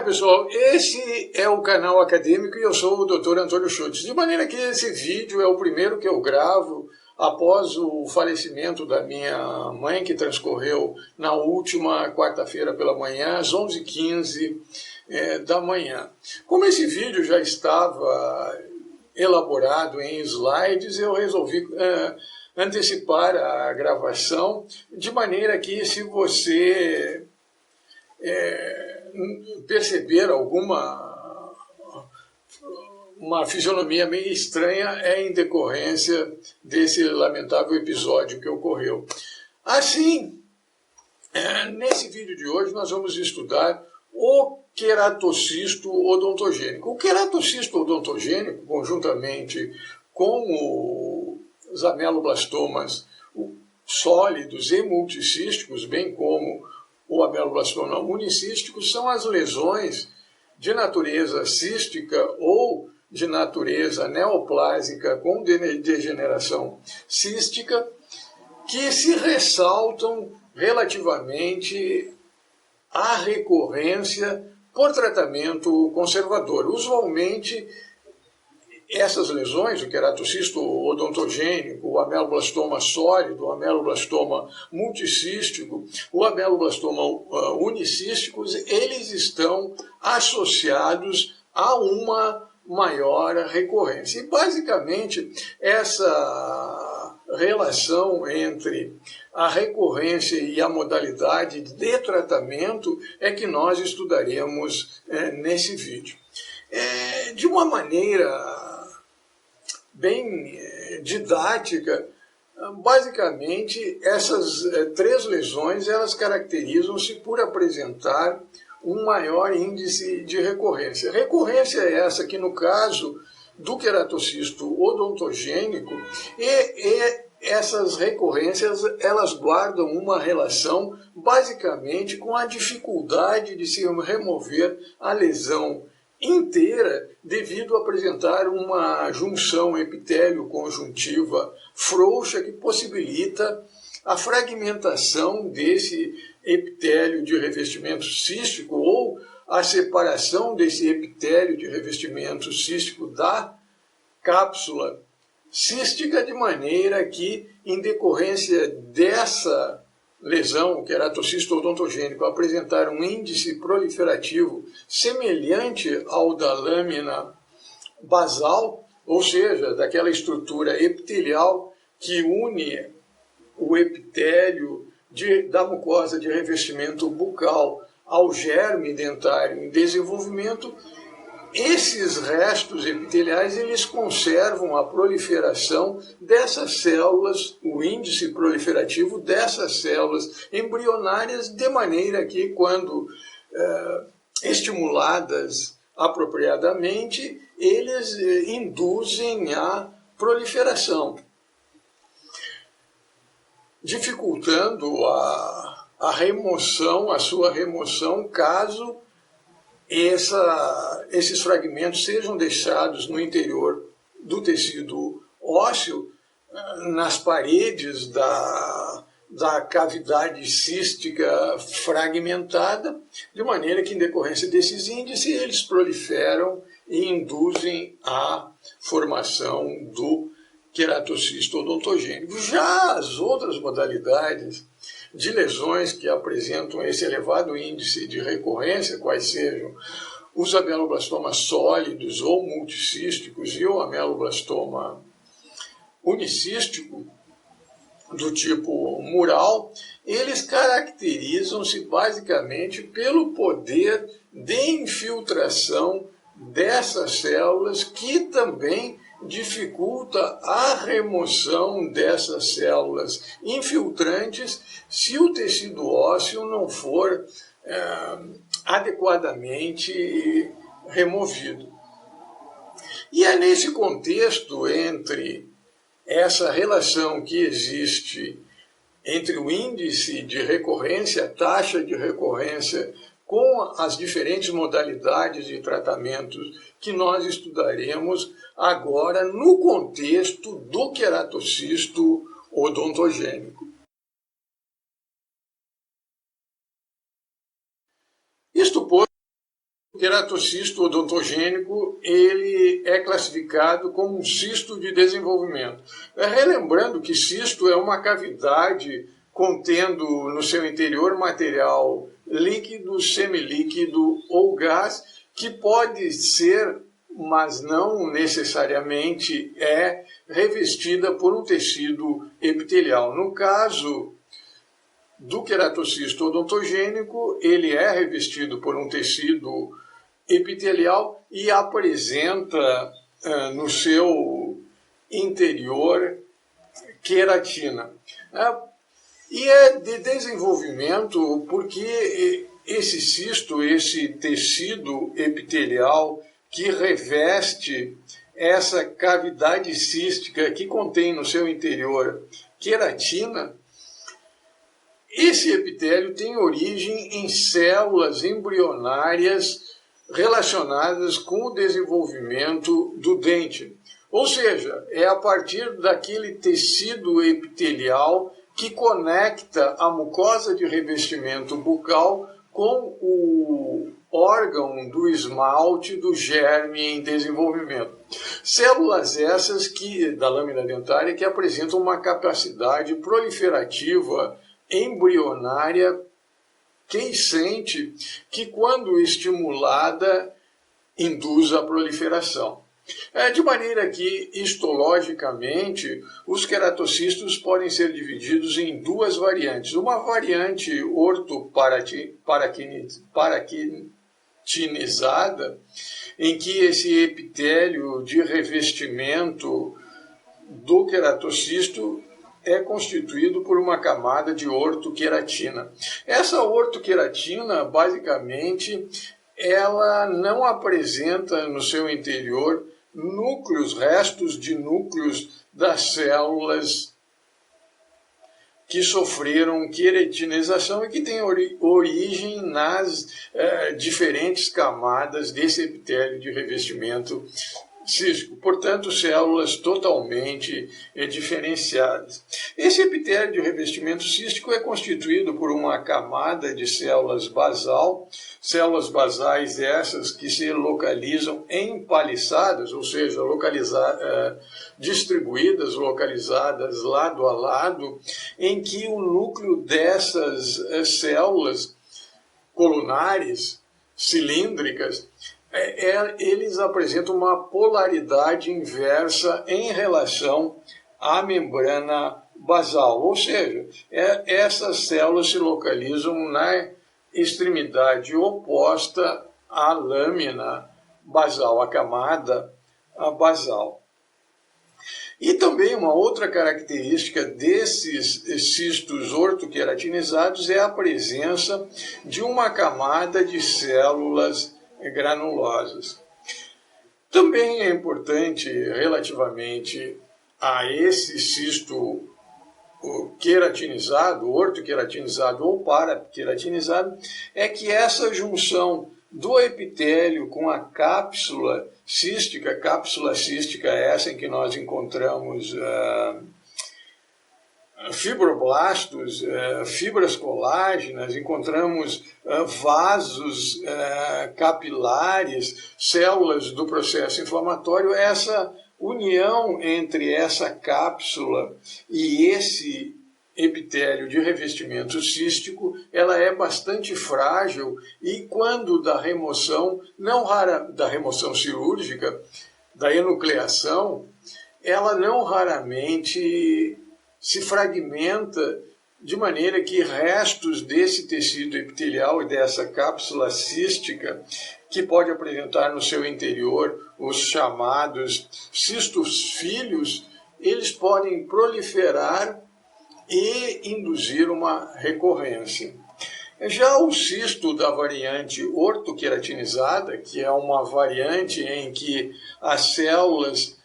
pessoal, esse é o canal acadêmico e eu sou o Dr. Antônio Schultz. De maneira que esse vídeo é o primeiro que eu gravo após o falecimento da minha mãe, que transcorreu na última quarta-feira pela manhã, às 11h15 da manhã. Como esse vídeo já estava elaborado em slides, eu resolvi antecipar a gravação, de maneira que, se você perceber uma fisionomia meio estranha, é em decorrência desse lamentável episódio que ocorreu. Assim, nesse vídeo de hoje nós vamos estudar o queratocisto odontogênico. O queratocisto odontogênico, conjuntamente com os ameloblastomas sólidos e multicísticos, bem como o ameloblastoma unicístico, são as lesões de natureza cística ou de natureza neoplásica com degeneração cística que se ressaltam relativamente à recorrência por tratamento conservador. Usualmente, essas lesões, o queratocisto odontogênico, o ameloblastoma sólido, o ameloblastoma multicístico, o ameloblastoma unicístico, eles estão associados a uma maior recorrência. E, basicamente, essa relação entre a recorrência e a modalidade de tratamento é que nós estudaremos nesse vídeo. De uma maneira bem didática, basicamente essas três lesões elas caracterizam-se por apresentar um maior índice de recorrência. Recorrência é essa que, no caso do queratocisto odontogênico, essas recorrências elas guardam uma relação basicamente com a dificuldade de se remover a lesão inteira devido a apresentar uma junção epitélio-conjuntiva frouxa que possibilita a fragmentação desse epitélio de revestimento cístico ou a separação desse epitélio de revestimento cístico da cápsula cística, de maneira que, em decorrência dessa lesão, o queratocisto odontogênico, apresentar um índice proliferativo semelhante ao da lâmina basal, ou seja, daquela estrutura epitelial que une o epitélio da mucosa de revestimento bucal ao germe dentário em desenvolvimento. Esses restos epiteliais eles conservam a proliferação dessas células, o índice proliferativo dessas células embrionárias, de maneira que, quando estimuladas apropriadamente, eles induzem a proliferação, dificultando a remoção, a sua remoção, caso esses fragmentos sejam deixados no interior do tecido ósseo, nas paredes da cavidade cística fragmentada, de maneira que, em decorrência desses índices, eles proliferam e induzem a formação do queratocisto odontogênico. Já as outras modalidades de lesões que apresentam esse elevado índice de recorrência, quais sejam os ameloblastomas sólidos ou multicísticos e o ameloblastoma unicístico, do tipo mural, eles caracterizam-se basicamente pelo poder de infiltração dessas células, que também dificulta a remoção dessas células infiltrantes se o tecido ósseo não for adequadamente removido. E é nesse contexto, entre essa relação que existe entre o índice de recorrência, a taxa de recorrência, com as diferentes modalidades de tratamentos que nós estudaremos agora no contexto do queratocisto odontogênico. Isto posto, O queratocisto odontogênico ele é classificado como um cisto de desenvolvimento. Relembrando que cisto é uma cavidade contendo no seu interior material líquido, semilíquido ou gás, que pode ser, mas não necessariamente é, revestida por um tecido epitelial. No caso do queratocisto odontogênico, ele é revestido por um tecido epitelial e apresenta no seu interior queratina. E é de desenvolvimento porque esse cisto, esse tecido epitelial que reveste essa cavidade cística que contém no seu interior queratina, esse epitélio tem origem em células embrionárias relacionadas com o desenvolvimento do dente. Ou seja, é a partir daquele tecido epitelial que conecta a mucosa de revestimento bucal com o órgão do esmalte do germe em desenvolvimento. Células essas da lâmina dentária que apresentam uma capacidade proliferativa embrionária quiescente que, quando estimulada, induz a proliferação. De maneira que, histologicamente, os queratocistos podem ser divididos em duas variantes. Uma variante ortoparaquinizada, em que esse epitélio de revestimento do queratocisto é constituído por uma camada de ortoqueratina. Essa ortoqueratina, basicamente, ela não apresenta no seu interior restos de núcleos das células que sofreram queratinização e que têm origem nas diferentes camadas desse epitélio de revestimento cístico, portanto, células totalmente diferenciadas. Esse epitélio de revestimento cístico é constituído por uma camada de células basais essas que se localizam empaliçadas, ou seja, distribuídas, localizadas lado a lado, em que o núcleo dessas células colunares, cilíndricas, eles apresentam uma polaridade inversa em relação à membrana basal, ou seja, essas células se localizam na extremidade oposta à lâmina basal, à camada basal. E também uma outra característica desses cistos ortoqueratinizados é a presença de uma camada de células granulosas. Também é importante, relativamente a esse cisto queratinizado, ortoqueratinizado ou paraqueratinizado, é que essa junção do epitélio com a cápsula cística essa em que nós encontramos fibroblastos, fibras colágenas, encontramos vasos capilares, células do processo inflamatório. Essa união entre essa cápsula e esse epitélio de revestimento cístico, ela é bastante frágil e quando da remoção cirúrgica, da enucleação, ela não raramente se fragmenta de maneira que restos desse tecido epitelial e dessa cápsula cística, que pode apresentar no seu interior os chamados cistos filhos, eles podem proliferar e induzir uma recorrência. Já o cisto da variante ortoqueratinizada, que é uma variante em que as células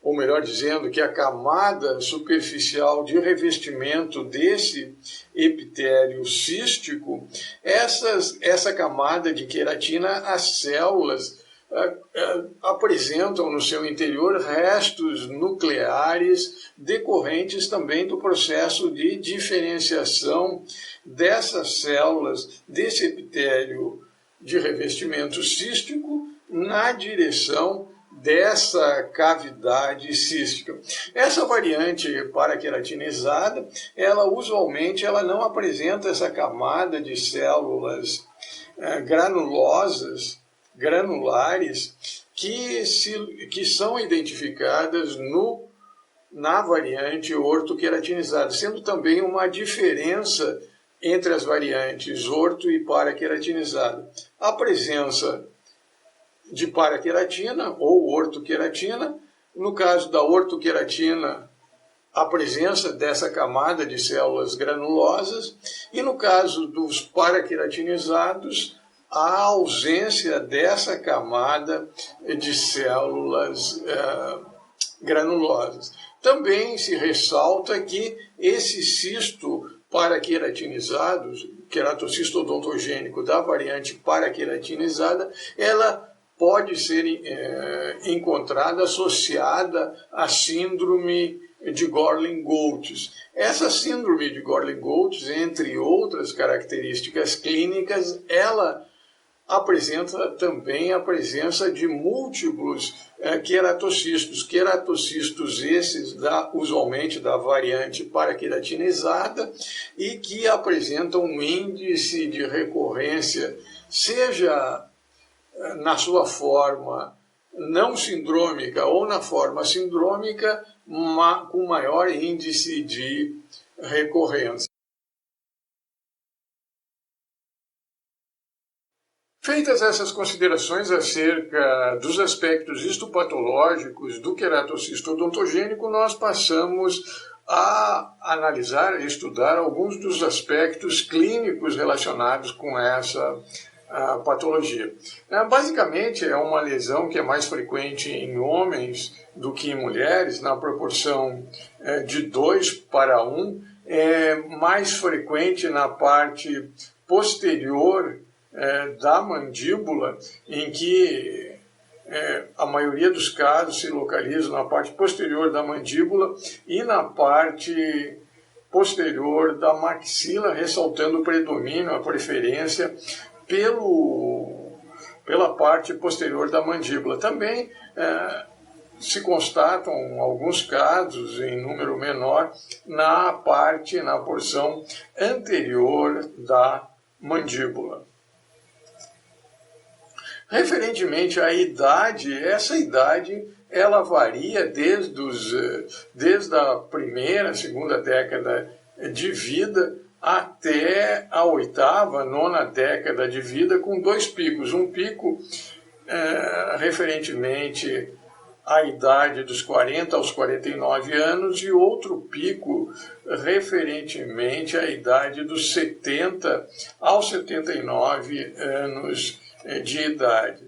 ou melhor dizendo, que a camada superficial de revestimento desse epitélio cístico, essa camada de queratina, as células apresentam no seu interior restos nucleares decorrentes também do processo de diferenciação dessas células desse epitélio de revestimento cístico na direção dessa cavidade cística. Essa variante paraqueratinizada, ela usualmente não apresenta essa camada de células granulares, que são identificadas na variante ortoqueratinizada, sendo também uma diferença entre as variantes orto e paraqueratinizada. A presença de paraqueratina ou ortoqueratina, no caso da ortoqueratina, a presença dessa camada de células granulosas, e no caso dos paraqueratinizados, a ausência dessa camada de células granulosas. Também se ressalta que esse cisto paraqueratinizado, queratocisto odontogênico da variante paraqueratinizada, ela pode ser encontrada associada à síndrome de Gorlin-Goltz. Essa síndrome de Gorlin-Goltz, entre outras características clínicas, ela apresenta também a presença de múltiplos queratocistos esses usualmente da variante paraqueratinizada e que apresentam um índice de recorrência, seja na sua forma não sindrômica ou na forma sindrômica, com maior índice de recorrência. Feitas essas considerações acerca dos aspectos histopatológicos do queratocisto odontogênico, nós passamos a analisar e estudar alguns dos aspectos clínicos relacionados com essa patologia. Basicamente, é uma lesão que é mais frequente em homens do que em mulheres, na proporção de 2:1, é mais frequente na parte posterior da mandíbula, em que a maioria dos casos se localizam na parte posterior da mandíbula e na parte posterior da maxila, ressaltando o predomínio, a preferência pela parte posterior da mandíbula. Também se constatam alguns casos, em número menor, na porção anterior da mandíbula. Referentemente à idade, essa idade ela varia desde a primeira, segunda década de vida até a oitava, nona década de vida, com dois picos. Um pico referentemente à idade dos 40 aos 49 anos e outro pico referentemente à idade dos 70 aos 79 anos de idade.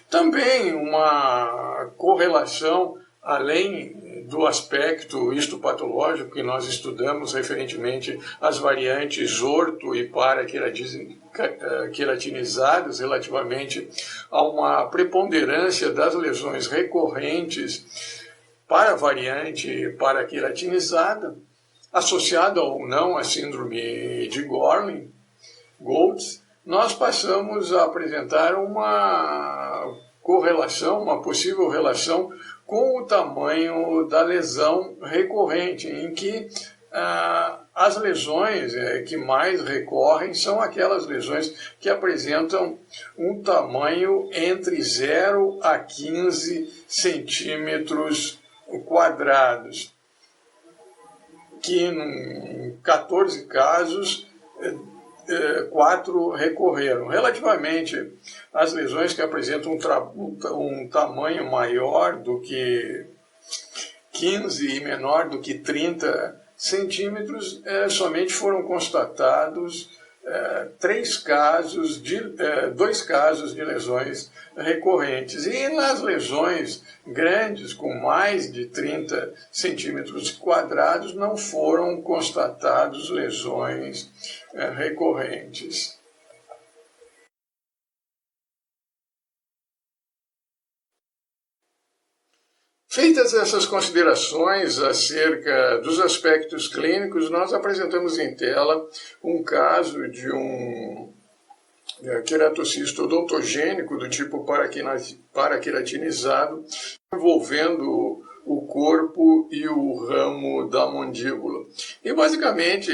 Também uma correlação, além do aspecto histopatológico que nós estudamos referentemente às variantes orto e paraqueratinizadas, relativamente a uma preponderância das lesões recorrentes para a variante paraqueratinizada, associada ou não à síndrome de Gorlin-Goltz, nós passamos a apresentar uma correlação, uma possível relação com o tamanho da lesão recorrente, em que as lesões que mais recorrem são aquelas lesões que apresentam um tamanho entre 0 a 15 centímetros quadrados, que em 14 casos 4 recorreram. Relativamente às lesões que apresentam um tamanho maior do que 15 e menor do que 30 centímetros, somente foram constatados 2 casos de lesões recorrentes. E nas lesões grandes, com mais de 30 centímetros quadrados, não foram constatados lesões recorrentes. Feitas essas considerações acerca dos aspectos clínicos, nós apresentamos em tela um caso de um queratocisto odontogênico do tipo paraqueratinizado, envolvendo o corpo e o ramo da mandíbula. E basicamente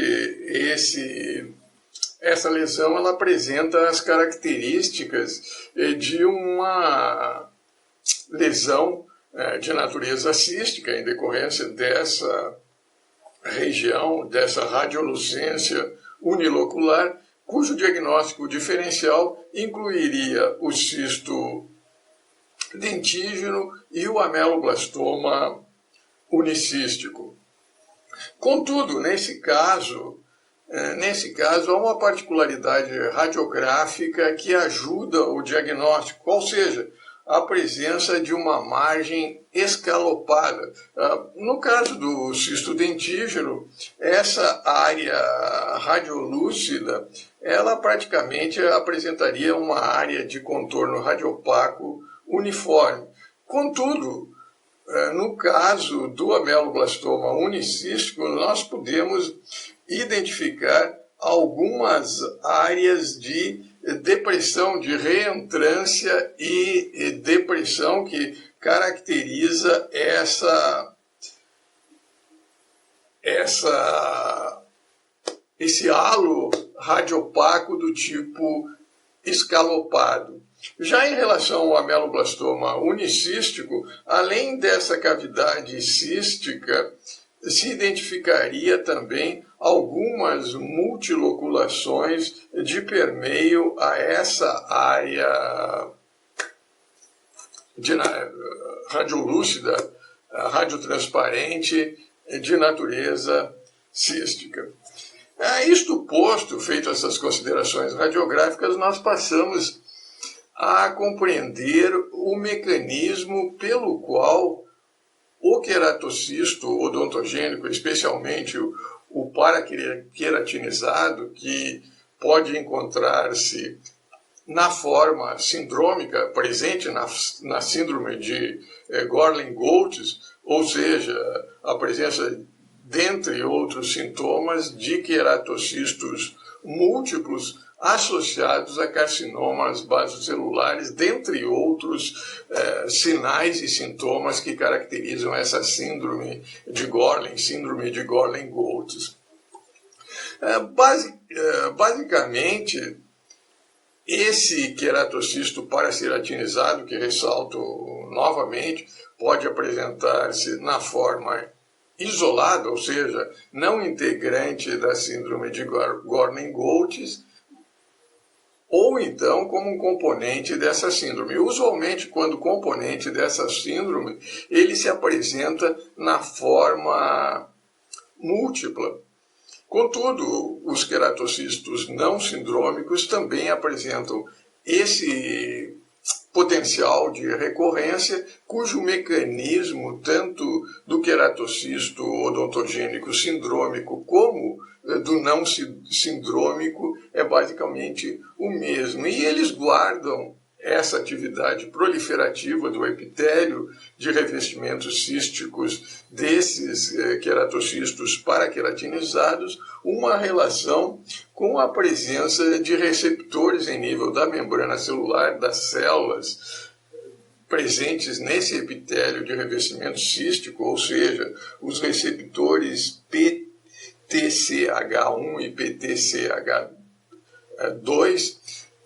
essa lesão ela apresenta as características de uma lesão de natureza cística em decorrência dessa região, dessa radiolucência unilocular, cujo diagnóstico diferencial incluiria o cisto dentígeno e o ameloblastoma unicístico. Contudo, nesse caso, há uma particularidade radiográfica que ajuda o diagnóstico, ou seja, a presença de uma margem escalopada. No caso do cisto dentígeno, essa área radiolúcida, ela praticamente apresentaria uma área de contorno radiopaco uniforme. Contudo, no caso do ameloblastoma unicístico, nós podemos identificar algumas áreas de depressão, de reentrância e depressão que caracteriza esse halo radiopaco do tipo escalopado. Já em relação ao ameloblastoma unicístico, além dessa cavidade cística, se identificaria também algumas multiloculações de permeio a essa área radiolúcida, radiotransparente de natureza cística. Isto posto, feito essas considerações radiográficas, nós passamos a compreender o mecanismo pelo qual o queratocisto odontogênico, especialmente o paraqueratinizado, que pode encontrar-se na forma sindrômica, presente na síndrome de Gorlin-Goltz, ou seja, a presença, dentre outros sintomas, de queratocistos múltiplos associados a carcinomas basocelulares, dentre outros sinais e sintomas que caracterizam essa síndrome de Gorlin-Goltz. Basicamente, esse queratocisto paraceratinizado, que ressalto novamente, pode apresentar-se na forma isolada, ou seja, não integrante da síndrome de Gorlin-Goltz, ou então como um componente dessa síndrome. Usualmente, quando componente dessa síndrome, ele se apresenta na forma múltipla. Contudo, os queratocistos não sindrômicos também apresentam esse potencial de recorrência, cujo mecanismo, tanto do queratocisto odontogênico sindrômico como do não sindrômico, é basicamente o mesmo. E eles guardam essa atividade proliferativa do epitélio de revestimentos císticos desses queratocistos paraqueratinizados, uma relação com a presença de receptores em nível da membrana celular das células presentes nesse epitélio de revestimento cístico, ou seja, os receptores PTCH1 e PTCH2,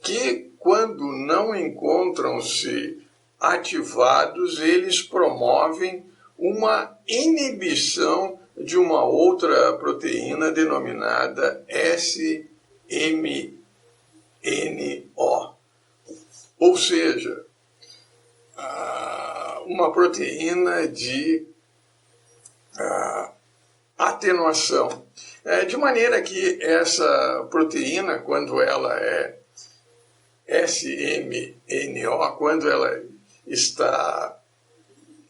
que quando não encontram-se ativados, eles promovem uma inibição de uma outra proteína denominada SMNO. Ou seja, uma proteína de atenuação. De maneira que essa proteína, quando ela é SMNO, quando ela está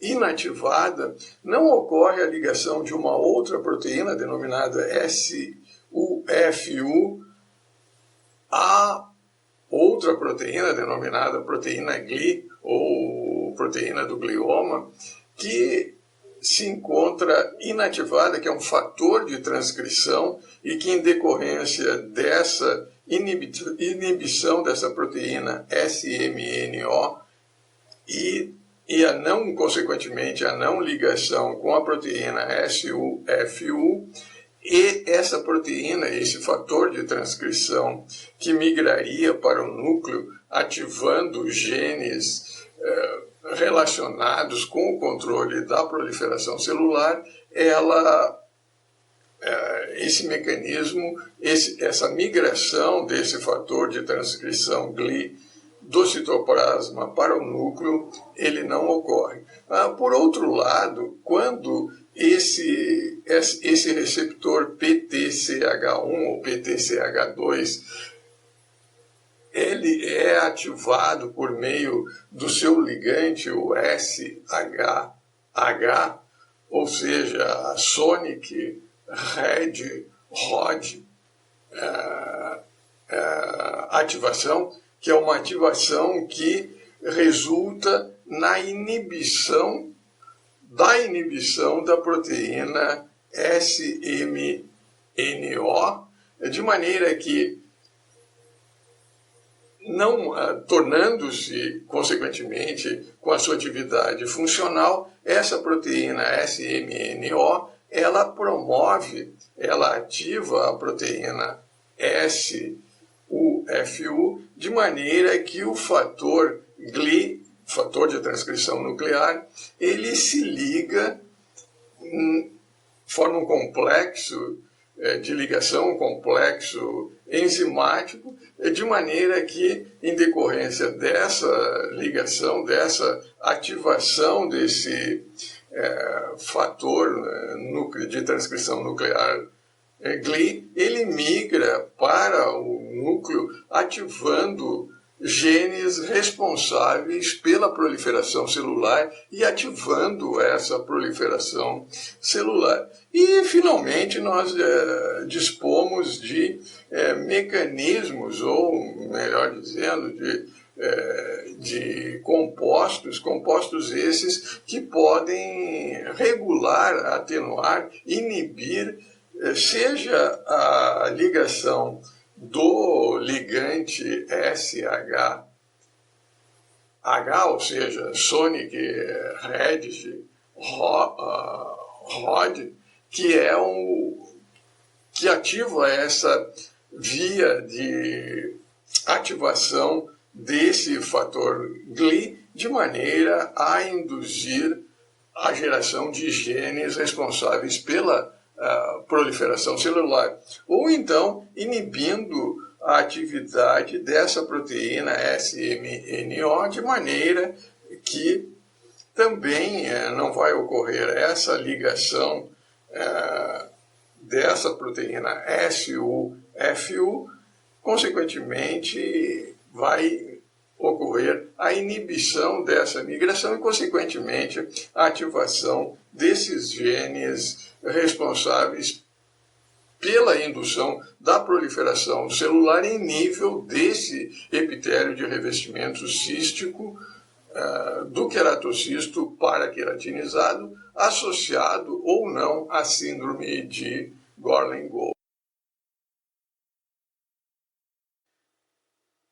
inativada, não ocorre a ligação de uma outra proteína denominada SUFU a outra proteína denominada proteína GLI ou proteína do glioma, que se encontra inativada, que é um fator de transcrição e que, em decorrência dessa inibição dessa proteína SMNO e consequentemente, a não ligação com a proteína SUFU, e essa proteína, esse fator de transcrição que migraria para o núcleo, ativando genes relacionados com o controle da proliferação celular, esse mecanismo, essa migração desse fator de transcrição GLI do citoplasma para o núcleo, ele não ocorre. Por outro lado, quando esse receptor PTCH1 ou PTCH2 ele é ativado por meio do seu ligante, o SHH, ou seja, a Sonic Red Rod ativação, que é uma ativação que resulta na inibição da proteína SMNO, de maneira que, não tornando-se, consequentemente, com a sua atividade funcional, essa proteína SMNO, ela ativa a proteína SUFU, de maneira que o fator GLI, fator de transcrição nuclear, ele se liga, forma um complexo de ligação, um complexo enzimático, de maneira que, em decorrência dessa ligação, dessa ativação desse fator de transcrição nuclear GLI, ele migra para o núcleo ativando genes responsáveis pela proliferação celular e ativando essa proliferação celular. E, finalmente, nós dispomos de mecanismos, ou, melhor dizendo, de compostos esses que podem regular, atenuar, inibir, seja a ligação do ligante SHH, ou seja, Sonic Red Rod, que ativa essa via de ativação desse fator GLI de maneira a induzir a geração de genes responsáveis pela proliferação celular, ou então inibindo a atividade dessa proteína SMNO, de maneira que também não vai ocorrer essa ligação dessa proteína SUFU, consequentemente vai ocorrer a inibição dessa migração e, consequentemente, a ativação desses genes responsáveis pela indução da proliferação celular em nível desse epitélio de revestimento cístico do queratocisto paraqueratinizado, associado ou não à síndrome de Gorlin-Gold.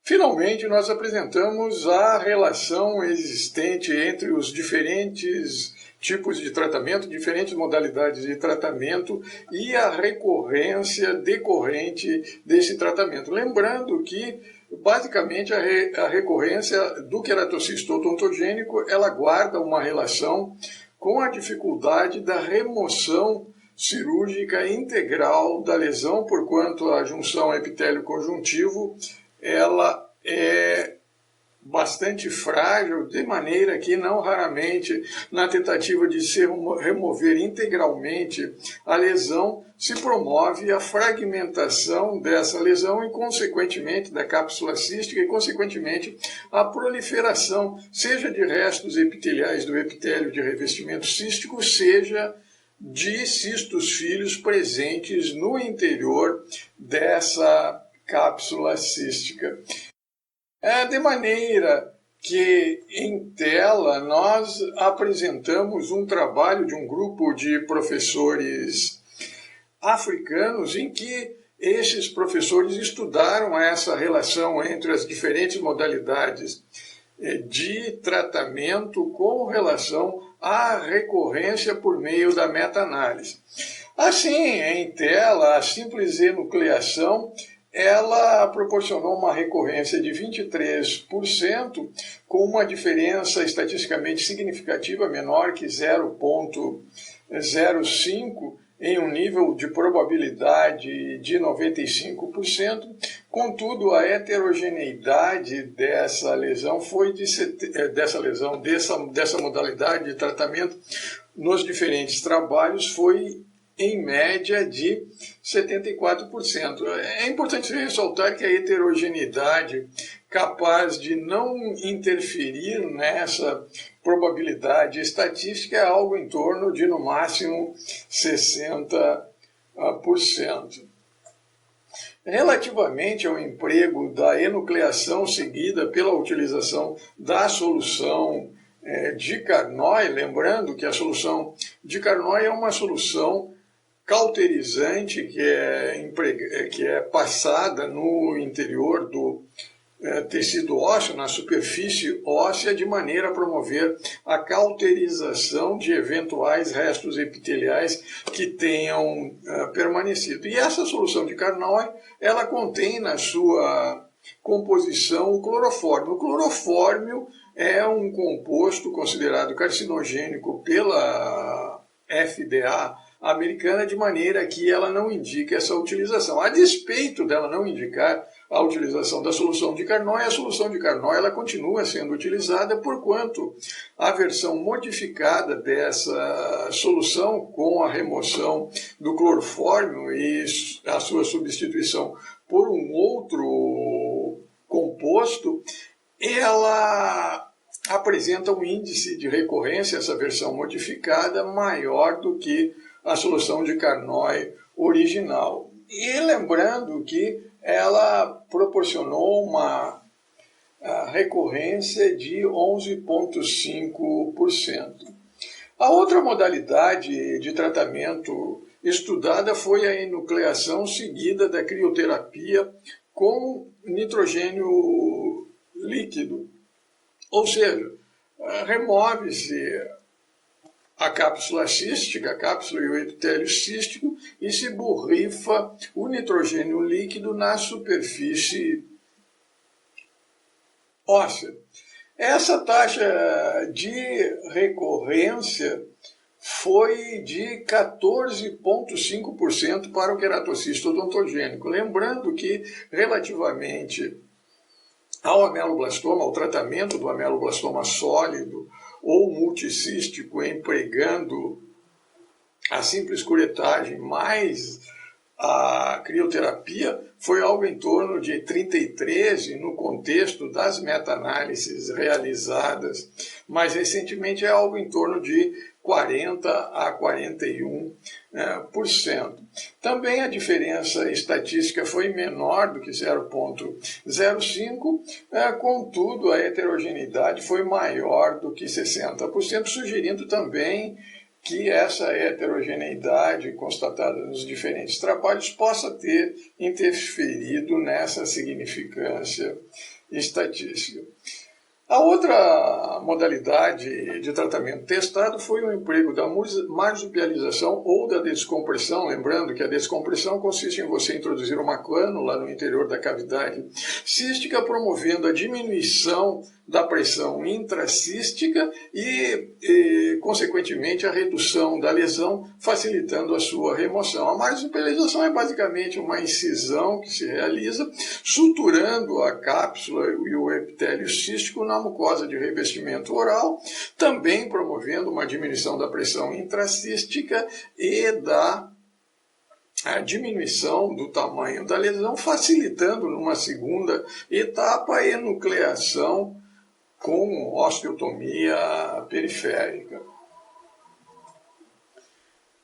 Finalmente, nós apresentamos a relação existente entre os diferentes tipos de tratamento, diferentes modalidades de tratamento e a recorrência decorrente desse tratamento. Lembrando que, basicamente, a recorrência do queratocisto odontogênico, ela guarda uma relação com a dificuldade da remoção cirúrgica integral da lesão, porquanto a junção epitélio-conjuntivo ela é bastante frágil, de maneira que não raramente, na tentativa de se remover integralmente a lesão, se promove a fragmentação dessa lesão e, consequentemente, da cápsula cística e, consequentemente, a proliferação, seja de restos epiteliais do epitélio de revestimento cístico, seja de cistos filhos presentes no interior dessa cápsula cística. De maneira que em tela nós apresentamos um trabalho de um grupo de professores africanos em que esses professores estudaram essa relação entre as diferentes modalidades de tratamento com relação à recorrência por meio da meta-análise. Assim, em tela, a simples enucleação ela proporcionou uma recorrência de 23%, com uma diferença estatisticamente significativa menor que 0,05 em um nível de probabilidade de 95%. Contudo, a heterogeneidade dessa lesão dessa modalidade de tratamento nos diferentes trabalhos foi em média de 74%. É importante ressaltar que a heterogeneidade capaz de não interferir nessa probabilidade estatística é algo em torno de, no máximo, 60%. Relativamente ao emprego da enucleação seguida pela utilização da solução de Carnoy, lembrando que a solução de Carnoy é uma solução cauterizante que é passada no interior do tecido ósseo, na superfície óssea, de maneira a promover a cauterização de eventuais restos epiteliais que tenham permanecido. E essa solução de Carnoy, ela contém na sua composição o clorofórmio. O clorofórmio é um composto considerado carcinogênico pela FDA americana, de maneira que ela não indica essa utilização. A despeito dela não indicar a utilização da solução de Carnoy, a solução de Carnoy ela continua sendo utilizada, porquanto a versão modificada dessa solução, com a remoção do clorofórmio e a sua substituição por um outro composto, ela apresenta um índice de recorrência, essa versão modificada, maior do que a solução de Carnoy original. E lembrando que ela proporcionou uma recorrência de 11,5%. A outra modalidade de tratamento estudada foi a enucleação seguida da crioterapia com nitrogênio líquido. Ou seja, remove-se a cápsula cística, a cápsula e o epitélio cístico, e se borrifa o nitrogênio líquido na superfície óssea. Essa taxa de recorrência foi de 14,5% para o queratocisto odontogênico. Lembrando que, relativamente ao ameloblastoma, ao tratamento do ameloblastoma sólido ou multicístico, empregando a simples curetagem mais a crioterapia, foi algo em torno de 33, e no contexto das meta-análises realizadas mais recentemente é algo em torno de 40 a 41%. Também a diferença estatística foi menor do que 0,05, contudo a heterogeneidade foi maior do que 60%, sugerindo também que essa heterogeneidade constatada nos diferentes trabalhos possa ter interferido nessa significância estatística. A outra modalidade de tratamento testado foi o emprego da marsupialização ou da descompressão, lembrando que a descompressão consiste em você introduzir uma cânula no interior da cavidade cística, promovendo a diminuição da pressão intracística e, consequentemente, a redução da lesão, facilitando a sua remoção. A marsupialização é basicamente uma incisão que se realiza suturando a cápsula e o epitélio cístico na mucosa de revestimento oral, também promovendo uma diminuição da pressão intracística e da a diminuição do tamanho da lesão, facilitando numa segunda etapa a enucleação com osteotomia periférica.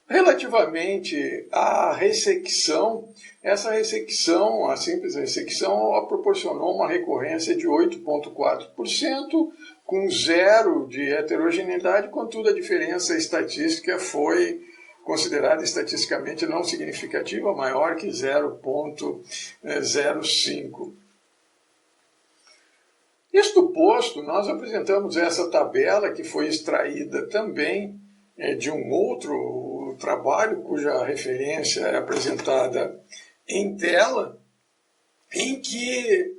Relativamente à ressecção, essa ressecção, a simples ressecção, proporcionou uma recorrência de 8,4%, com zero de heterogeneidade, contudo a diferença estatística foi considerada estatisticamente não significativa, maior que 0,05. Isto posto, nós apresentamos essa tabela que foi extraída também de um outro trabalho, cuja referência é apresentada em tela, em que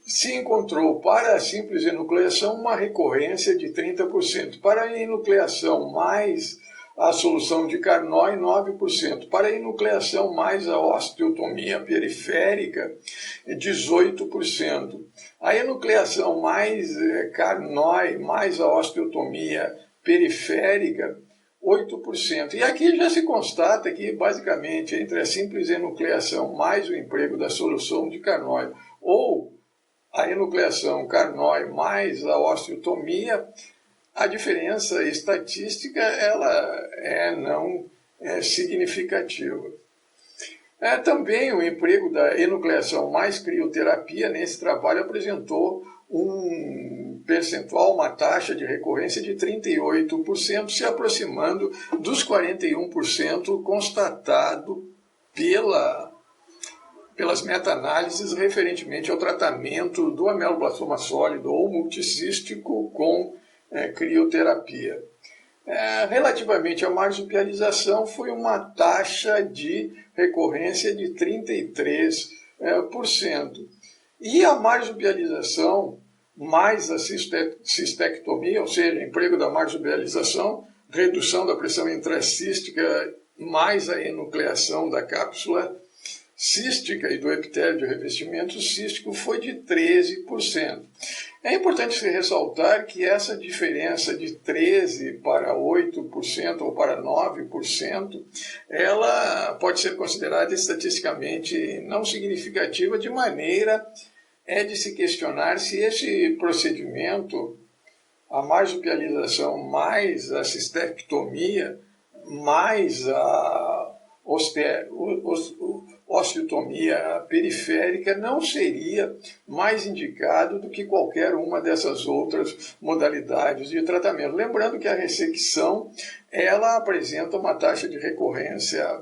se encontrou para a simples enucleação uma recorrência de 30%, para a enucleação mais a solução de Carnot, 9%, para a enucleação mais a osteotomia periférica, 18%, a enucleação mais Carnot mais a osteotomia periférica, 8%. E aqui já se constata que, basicamente, entre a simples enucleação mais o emprego da solução de Carnot ou a enucleação Carnot mais a osteotomia, a diferença estatística ela não significativa. Também o emprego da enucleação mais crioterapia nesse trabalho apresentou um percentual, uma taxa de recorrência de 38%, se aproximando dos 41% constatado pelas meta-análises referentemente ao tratamento do ameloblastoma sólido ou multicístico com crioterapia. Relativamente à marsupialização, foi uma taxa de recorrência de 33%. E a marsupialização mais a cistectomia, ou seja, emprego da marsupialização, redução da pressão intracística, mais a enucleação da cápsula cística e do epitélio de revestimento cístico, foi de 13%. É importante se ressaltar que essa diferença de 13% para 8% ou para 9%, ela pode ser considerada estatisticamente não significativa, de maneira de se questionar se esse procedimento, a marsupialização mais a cistectomia, mais a osteotomia periférica, não seria mais indicado do que qualquer uma dessas outras modalidades de tratamento. Lembrando que a ressecção ela apresenta uma taxa de recorrência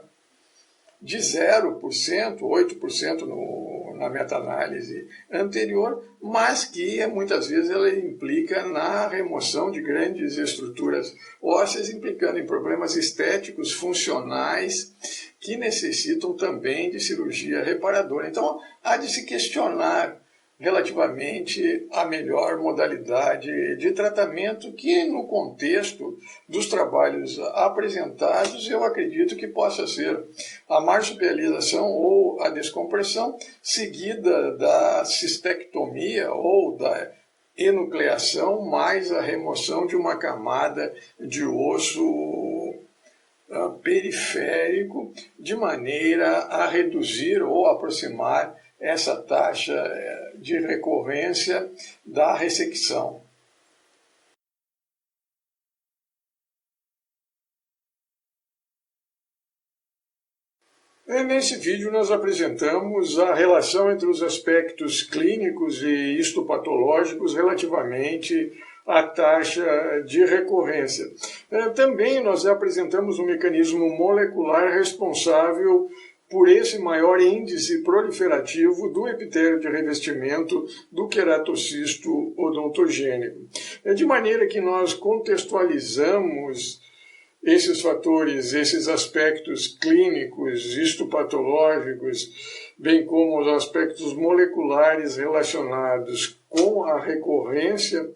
de 0%, 8% na meta-análise anterior, mas que muitas vezes ela implica na remoção de grandes estruturas ósseas, implicando em problemas estéticos, funcionais, que necessitam também de cirurgia reparadora. Então, há de se questionar relativamente à melhor modalidade de tratamento, que no contexto dos trabalhos apresentados, eu acredito que possa ser a marsupialização ou a descompressão, seguida da cistectomia ou da enucleação, mais a remoção de uma camada de osso periférico, de maneira a reduzir ou aproximar essa taxa de recorrência da ressecção. Nesse vídeo nós apresentamos a relação entre os aspectos clínicos e histopatológicos relativamente à taxa de recorrência. Também nós apresentamos um mecanismo molecular responsável por esse maior índice proliferativo do epitélio de revestimento do queratocisto odontogênico. De maneira que nós contextualizamos esses fatores, esses aspectos clínicos, histopatológicos, bem como os aspectos moleculares relacionados com a recorrência,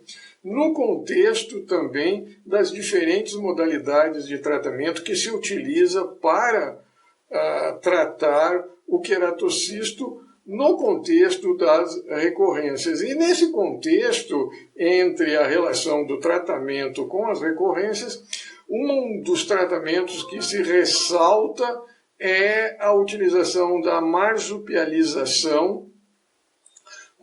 no contexto também das diferentes modalidades de tratamento que se utiliza para tratar o queratocisto no contexto das recorrências. E nesse contexto, entre a relação do tratamento com as recorrências, um dos tratamentos que se ressalta é a utilização da marsupialização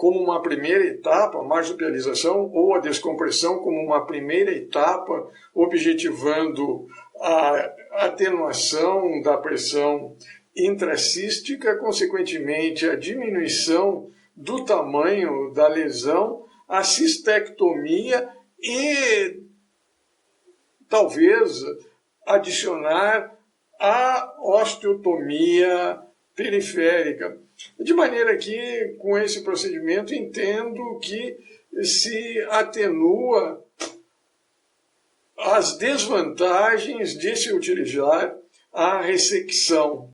como uma primeira etapa, a marsupialização ou a descompressão como uma primeira etapa, objetivando a atenuação da pressão intracística, consequentemente a diminuição do tamanho da lesão, a cistectomia e talvez adicionar a osteotomia periférica. De maneira que, com esse procedimento, entendo que se atenua as desvantagens de se utilizar a ressecção.